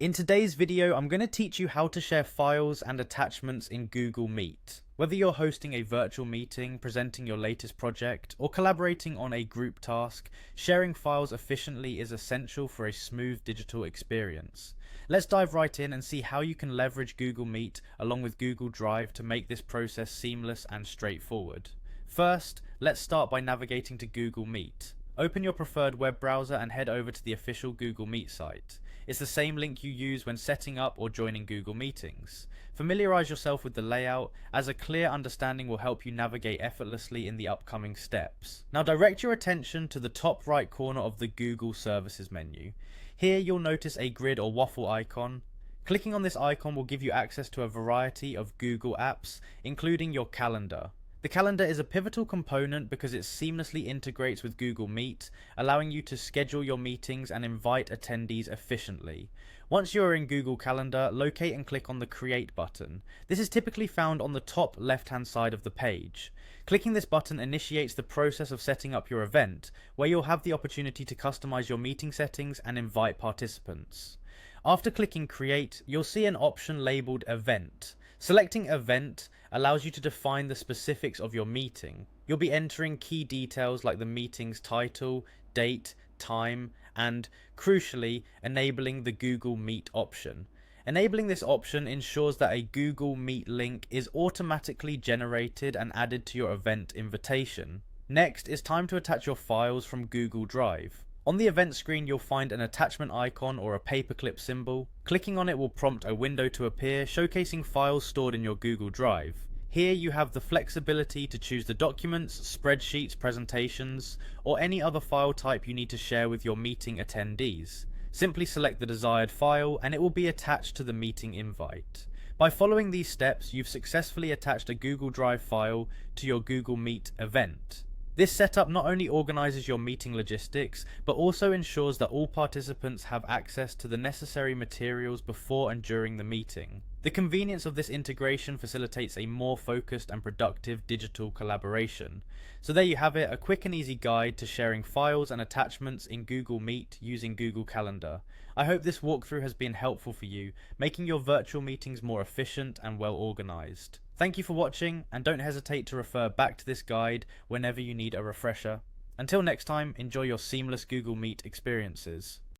In today's video, I'm going to teach you how to share files and attachments in Google Meet. Whether you're hosting a virtual meeting, presenting your latest project, or collaborating on a group task, sharing files efficiently is essential for a smooth digital experience. Let's dive right in and see how you can leverage Google Meet along with Google Drive to make this process seamless and straightforward. First, let's start by navigating to Google Meet. Open your preferred web browser and head over to the official Google Meet site. It's the same link you use when setting up or joining Google Meetings. Familiarize yourself with the layout, as a clear understanding will help you navigate effortlessly in the upcoming steps. Now direct your attention to the top right corner of the Google Services menu. Here you'll notice a grid or waffle icon. Clicking on this icon will give you access to a variety of Google apps, including your calendar. The calendar is a pivotal component because it seamlessly integrates with Google Meet, allowing you to schedule your meetings and invite attendees efficiently. Once you are in Google Calendar, locate and click on the Create button. This is typically found on the top left-hand side of the page. Clicking this button initiates the process of setting up your event, where you'll have the opportunity to customize your meeting settings and invite participants. After clicking Create, you'll see an option labeled Event. Selecting Event allows you to define the specifics of your meeting. You'll be entering key details like the meeting's title, date, time, and, crucially, enabling the Google Meet option. Enabling this option ensures that a Google Meet link is automatically generated and added to your event invitation. Next, it's time to attach your files from Google Drive. On the event screen, you'll find an attachment icon or a paperclip symbol. Clicking on it will prompt a window to appear, showcasing files stored in your Google Drive. Here you have the flexibility to choose the documents, spreadsheets, presentations, or any other file type you need to share with your meeting attendees. Simply select the desired file and it will be attached to the meeting invite. By following these steps, you've successfully attached a Google Drive file to your Google Meet event. This setup not only organizes your meeting logistics, but also ensures that all participants have access to the necessary materials before and during the meeting. The convenience of this integration facilitates a more focused and productive digital collaboration. So there you have it, a quick and easy guide to sharing files and attachments in Google Meet using Google Calendar. I hope this walkthrough has been helpful for you, making your virtual meetings more efficient and well organized. Thank you for watching, and don't hesitate to refer back to this guide whenever you need a refresher. Until next time, enjoy your seamless Google Meet experiences.